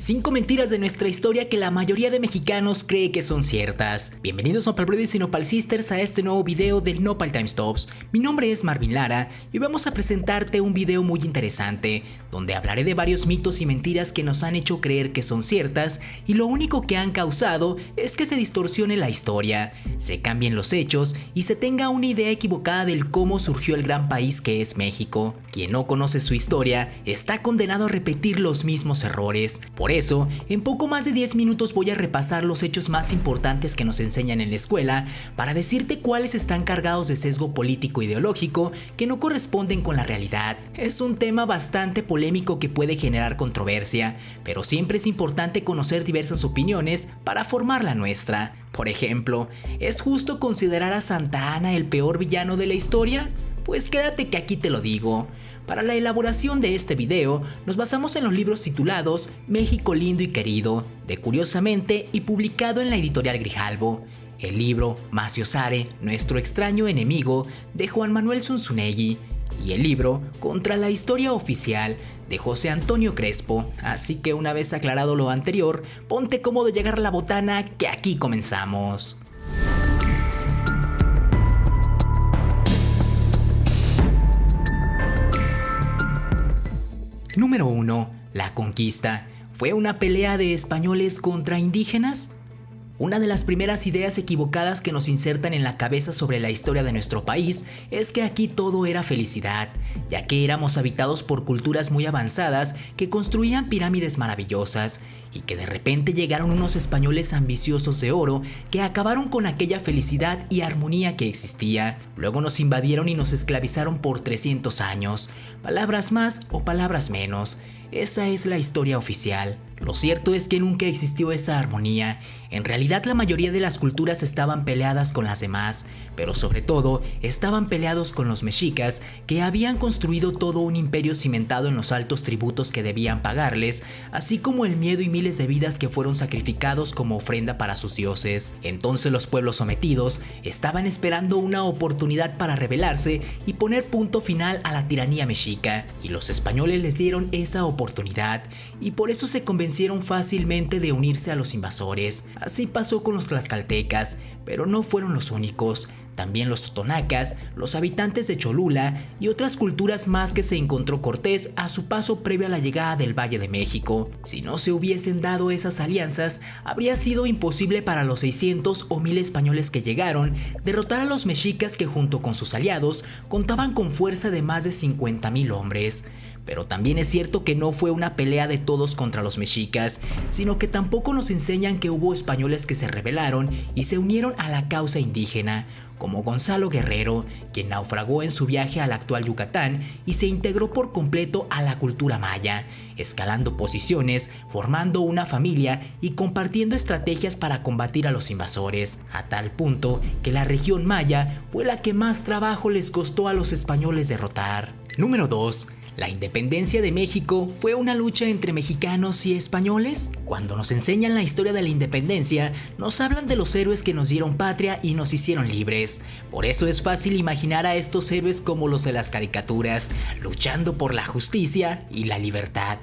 5 mentiras de nuestra historia que la mayoría de mexicanos cree que son ciertas. Bienvenidos Nopal Brothers y Nopal Sisters a este nuevo video del Nopal Time Stops. Mi nombre es Marvin Lara y hoy vamos a presentarte un video muy interesante donde hablaré de varios mitos y mentiras que nos han hecho creer que son ciertas y lo único que han causado es que se distorsione la historia, se cambien los hechos y se tenga una idea equivocada del cómo surgió el gran país que es México. Quien no conoce su historia está condenado a repetir los mismos errores. Por eso, en poco más de 10 minutos voy a repasar los hechos más importantes que nos enseñan en la escuela para decirte cuáles están cargados de sesgo político ideológico que no corresponden con la realidad. Es un tema bastante polémico que puede generar controversia, pero siempre es importante conocer diversas opiniones para formar la nuestra. Por ejemplo, ¿es justo considerar a Santa Anna el peor villano de la historia? Pues quédate que aquí te lo digo. Para la elaboración de este video, nos basamos en los libros titulados México lindo y querido, de Curiosamente y publicado en la editorial Grijalbo, el libro Maciosare, nuestro extraño enemigo, de Juan Manuel Zunzunegui, y el libro Contra la historia oficial, de José Antonio Crespo. Así que una vez aclarado lo anterior, ponte cómodo de llegar a la botana que aquí comenzamos. Número 1. La conquista. ¿Fue una pelea de españoles contra indígenas? Una de las primeras ideas equivocadas que nos insertan en la cabeza sobre la historia de nuestro país es que aquí todo era felicidad, ya que éramos habitados por culturas muy avanzadas que construían pirámides maravillosas y que de repente llegaron unos españoles ambiciosos de oro que acabaron con aquella felicidad y armonía que existía. Luego nos invadieron y nos esclavizaron por 300 años, palabras más o palabras menos. Esa es la historia oficial. Lo cierto es que nunca existió esa armonía. En realidad la mayoría de las culturas estaban peleadas con las demás, pero sobre todo estaban peleados con los mexicas, que habían construido todo un imperio cimentado en los altos tributos que debían pagarles, así como el miedo y miles de vidas que fueron sacrificados como ofrenda para sus dioses. Entonces los pueblos sometidos estaban esperando una oportunidad para rebelarse y poner punto final a la tiranía mexica, y los españoles les dieron esa oportunidad, y por eso se convencieron fácilmente de unirse a los invasores. Así pasó con los tlaxcaltecas, pero no fueron los únicos. También los totonacas, los habitantes de Cholula y otras culturas más que se encontró Cortés a su paso previo a la llegada del Valle de México. Si no se hubiesen dado esas alianzas, habría sido imposible para los 600 o 1000 españoles que llegaron derrotar a los mexicas, que junto con sus aliados contaban con fuerza de más de 50,000 hombres. Pero también es cierto que no fue una pelea de todos contra los mexicas, sino que tampoco nos enseñan que hubo españoles que se rebelaron y se unieron a la causa indígena, como Gonzalo Guerrero, quien naufragó en su viaje al actual Yucatán y se integró por completo a la cultura maya, escalando posiciones, formando una familia y compartiendo estrategias para combatir a los invasores, a tal punto que la región maya fue la que más trabajo les costó a los españoles derrotar. Número 2. ¿La independencia de México fue una lucha entre mexicanos y españoles? Cuando nos enseñan la historia de la independencia, nos hablan de los héroes que nos dieron patria y nos hicieron libres. Por eso es fácil imaginar a estos héroes como los de las caricaturas, luchando por la justicia y la libertad.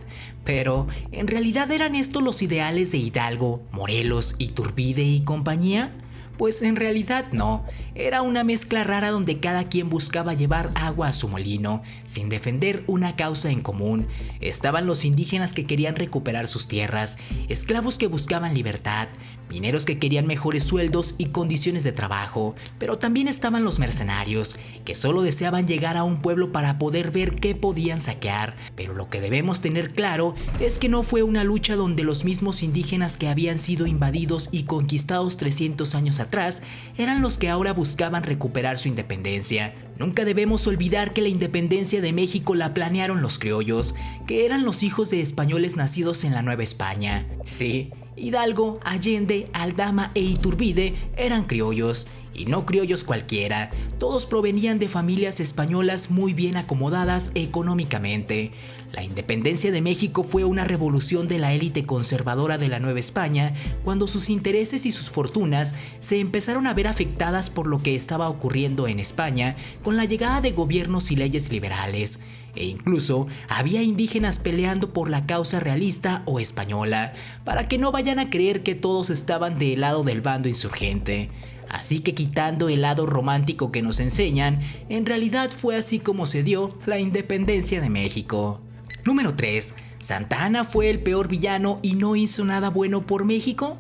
Pero, ¿en realidad eran estos los ideales de Hidalgo, Morelos, Iturbide y compañía? Pues en realidad no, era una mezcla rara donde cada quien buscaba llevar agua a su molino, sin defender una causa en común. Estaban los indígenas que querían recuperar sus tierras, esclavos que buscaban libertad, mineros que querían mejores sueldos y condiciones de trabajo, pero también estaban los mercenarios, que solo deseaban llegar a un pueblo para poder ver qué podían saquear. Pero lo que debemos tener claro es que no fue una lucha donde los mismos indígenas que habían sido invadidos y conquistados 300 años atrás eran los que ahora buscaban recuperar su independencia. Nunca debemos olvidar que la independencia de México la planearon los criollos, que eran los hijos de españoles nacidos en la Nueva España. Sí, Hidalgo, Allende, Aldama e Iturbide eran criollos, y no criollos cualquiera, todos provenían de familias españolas muy bien acomodadas económicamente. La independencia de México fue una revolución de la élite conservadora de la Nueva España, cuando sus intereses y sus fortunas se empezaron a ver afectadas por lo que estaba ocurriendo en España con la llegada de gobiernos y leyes liberales. E incluso había indígenas peleando por la causa realista o española, para que no vayan a creer que todos estaban del lado del bando insurgente. Así que, quitando el lado romántico que nos enseñan, en realidad fue así como se dio la independencia de México. Número 3. ¿Santa Anna fue el peor villano y no hizo nada bueno por México?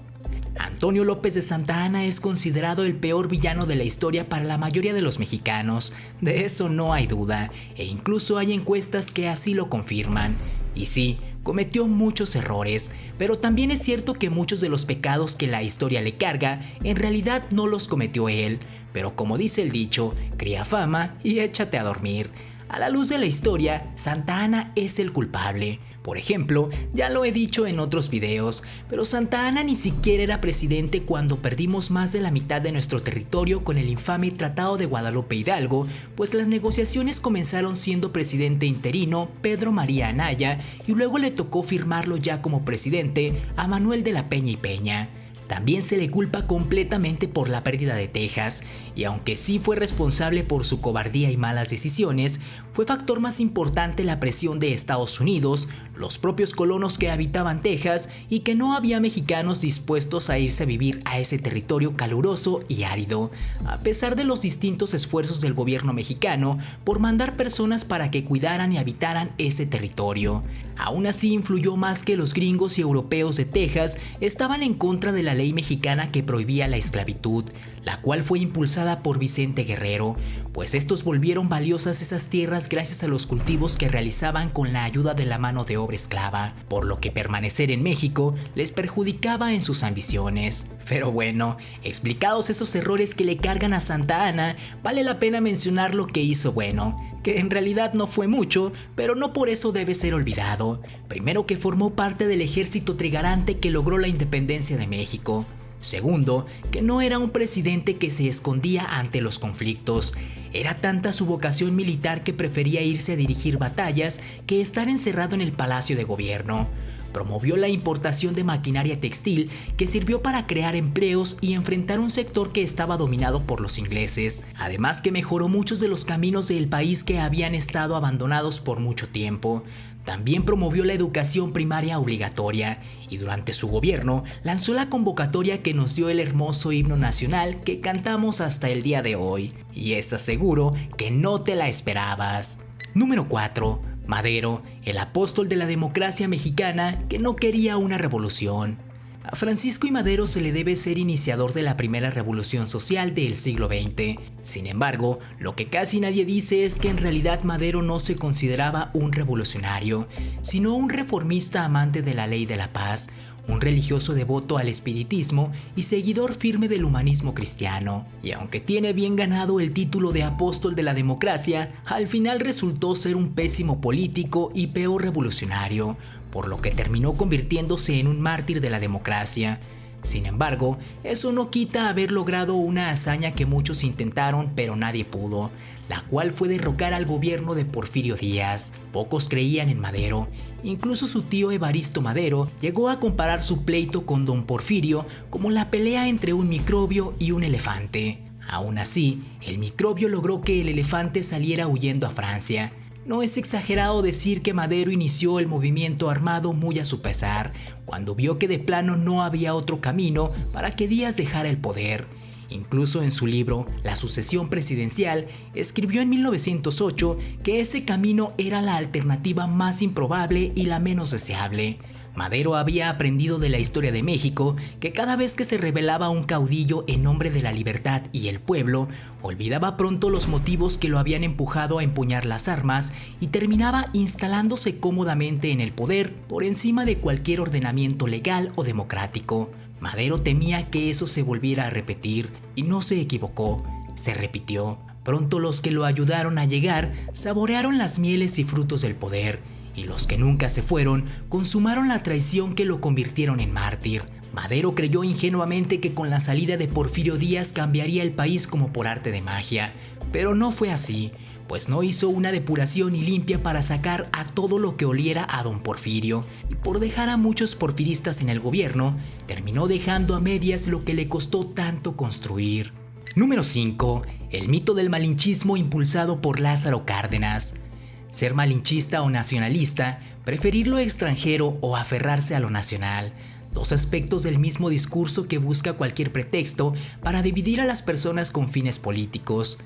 Antonio López de Santa Anna es considerado el peor villano de la historia para la mayoría de los mexicanos, de eso no hay duda, e incluso hay encuestas que así lo confirman. Y sí, cometió muchos errores, pero también es cierto que muchos de los pecados que la historia le carga, en realidad no los cometió él, pero como dice el dicho, cría fama y échate a dormir. A la luz de la historia, Santa Anna es el culpable. Por ejemplo, ya lo he dicho en otros videos, pero Santa Anna ni siquiera era presidente cuando perdimos más de la mitad de nuestro territorio con el infame Tratado de Guadalupe Hidalgo, pues las negociaciones comenzaron siendo presidente interino Pedro María Anaya y luego le tocó firmarlo ya como presidente a Manuel de la Peña y Peña. También se le culpa completamente por la pérdida de Texas, y aunque sí fue responsable por su cobardía y malas decisiones, fue factor más importante la presión de Estados Unidos, los propios colonos que habitaban Texas y que no había mexicanos dispuestos a irse a vivir a ese territorio caluroso y árido, a pesar de los distintos esfuerzos del gobierno mexicano por mandar personas para que cuidaran y habitaran ese territorio. Aún así influyó más que los gringos y europeos de Texas estaban en contra de la ley mexicana que prohibía la esclavitud, la cual fue impulsada por Vicente Guerrero, pues estos volvieron valiosas esas tierras gracias a los cultivos que realizaban con la ayuda de la mano de obra esclava, por lo que permanecer en México les perjudicaba en sus ambiciones. Pero bueno, explicados esos errores que le cargan a Santa Anna, vale la pena mencionar lo que hizo bueno, que en realidad no fue mucho, pero no por eso debe ser olvidado. Primero, que formó parte del ejército trigarante que logró la independencia de México. Segundo, que no era un presidente que se escondía ante los conflictos. Era tanta su vocación militar que prefería irse a dirigir batallas que estar encerrado en el palacio de gobierno. Promovió la importación de maquinaria textil que sirvió para crear empleos y enfrentar un sector que estaba dominado por los ingleses. Además, que mejoró muchos de los caminos del país que habían estado abandonados por mucho tiempo. También promovió la educación primaria obligatoria y durante su gobierno lanzó la convocatoria que nos dio el hermoso himno nacional que cantamos hasta el día de hoy. Y es seguro que no te la esperabas. Número 4. Madero, el apóstol de la democracia mexicana que no quería una revolución. A Francisco I. Madero se le debe ser iniciador de la primera revolución social del siglo XX. Sin embargo, lo que casi nadie dice es que en realidad Madero no se consideraba un revolucionario, sino un reformista amante de la ley de la paz, un religioso devoto al espiritismo y seguidor firme del humanismo cristiano. Y aunque tiene bien ganado el título de apóstol de la democracia, al final resultó ser un pésimo político y peor revolucionario, por lo que terminó convirtiéndose en un mártir de la democracia. Sin embargo, eso no quita haber logrado una hazaña que muchos intentaron pero nadie pudo, la cual fue derrocar al gobierno de Porfirio Díaz. Pocos creían en Madero, incluso su tío Evaristo Madero llegó a comparar su pleito con don Porfirio como la pelea entre un microbio y un elefante. Aún así, el microbio logró que el elefante saliera huyendo a Francia. No es exagerado decir que Madero inició el movimiento armado muy a su pesar, cuando vio que de plano no había otro camino para que Díaz dejara el poder. Incluso en su libro La sucesión presidencial, escribió en 1908 que ese camino era la alternativa más improbable y la menos deseable. Madero había aprendido de la historia de México que cada vez que se rebelaba un caudillo en nombre de la libertad y el pueblo, olvidaba pronto los motivos que lo habían empujado a empuñar las armas y terminaba instalándose cómodamente en el poder por encima de cualquier ordenamiento legal o democrático. Madero temía que eso se volviera a repetir y no se equivocó, se repitió. Pronto los que lo ayudaron a llegar saborearon las mieles y frutos del poder, y los que nunca se fueron consumaron la traición que lo convirtieron en mártir. Madero creyó ingenuamente que con la salida de Porfirio Díaz cambiaría el país como por arte de magia, pero no fue así, pues no hizo una depuración y limpia para sacar a todo lo que oliera a don Porfirio, y por dejar a muchos porfiristas en el gobierno, terminó dejando a medias lo que le costó tanto construir. Número 5. El mito del malinchismo impulsado por Lázaro Cárdenas. Ser malinchista o nacionalista, preferir lo extranjero o aferrarse a lo nacional. Dos aspectos del mismo discurso que busca cualquier pretexto para dividir a las personas con fines políticos.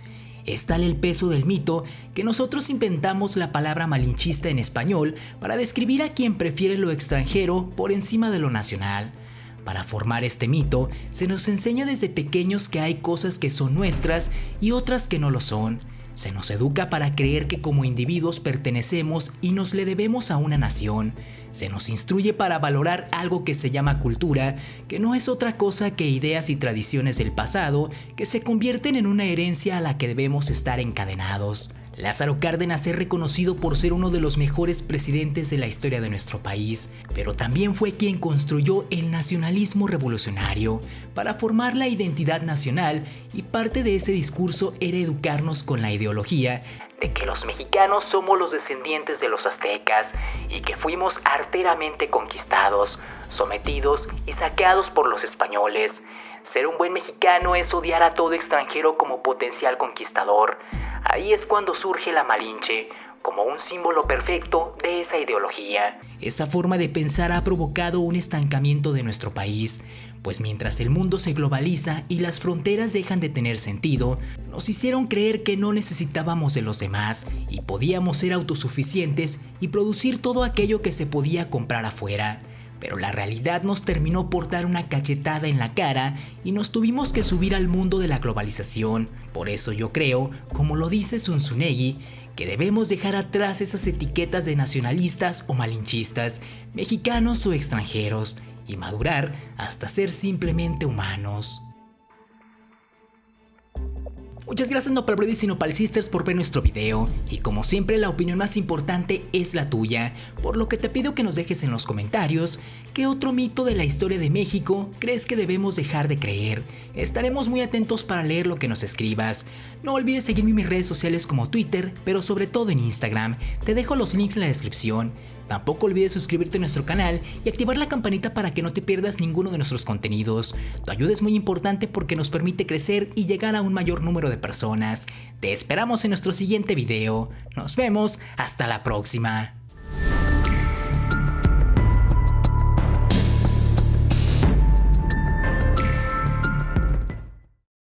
Es tal el peso del mito que nosotros inventamos la palabra malinchista en español para describir a quien prefiere lo extranjero por encima de lo nacional. Para formar este mito, se nos enseña desde pequeños que hay cosas que son nuestras y otras que no lo son. Se nos educa para creer que como individuos pertenecemos y nos le debemos a una nación. Se nos instruye para valorar algo que se llama cultura, que no es otra cosa que ideas y tradiciones del pasado que se convierten en una herencia a la que debemos estar encadenados. Lázaro Cárdenas es reconocido por ser uno de los mejores presidentes de la historia de nuestro país, pero también fue quien construyó el nacionalismo revolucionario para formar la identidad nacional, y parte de ese discurso era educarnos con la ideología de que los mexicanos somos los descendientes de los aztecas y que fuimos arteramente conquistados, sometidos y saqueados por los españoles. Ser un buen mexicano es odiar a todo extranjero como potencial conquistador. Ahí es cuando surge la Malinche, como un símbolo perfecto de esa ideología. Esa forma de pensar ha provocado un estancamiento de nuestro país, pues mientras el mundo se globaliza y las fronteras dejan de tener sentido, nos hicieron creer que no necesitábamos de los demás y podíamos ser autosuficientes y producir todo aquello que se podía comprar afuera. Pero la realidad nos terminó por dar una cachetada en la cara y nos tuvimos que subir al mundo de la globalización. Por eso yo creo, como lo dice Zunzunegui, que debemos dejar atrás esas etiquetas de nacionalistas o malinchistas, mexicanos o extranjeros, y madurar hasta ser simplemente humanos. Muchas gracias no para Brody sino para el Sisters por ver nuestro video, y como siempre la opinión más importante es la tuya, por lo que te pido que nos dejes en los comentarios qué otro mito de la historia de México crees que debemos dejar de creer. Estaremos muy atentos para leer lo que nos escribas. No olvides seguirme en mis redes sociales como Twitter, pero sobre todo en Instagram, te dejo los links en la descripción. Tampoco olvides suscribirte a nuestro canal y activar la campanita para que no te pierdas ninguno de nuestros contenidos. Tu ayuda es muy importante porque nos permite crecer y llegar a un mayor número de personas. Te esperamos en nuestro siguiente video. Nos vemos, hasta la próxima.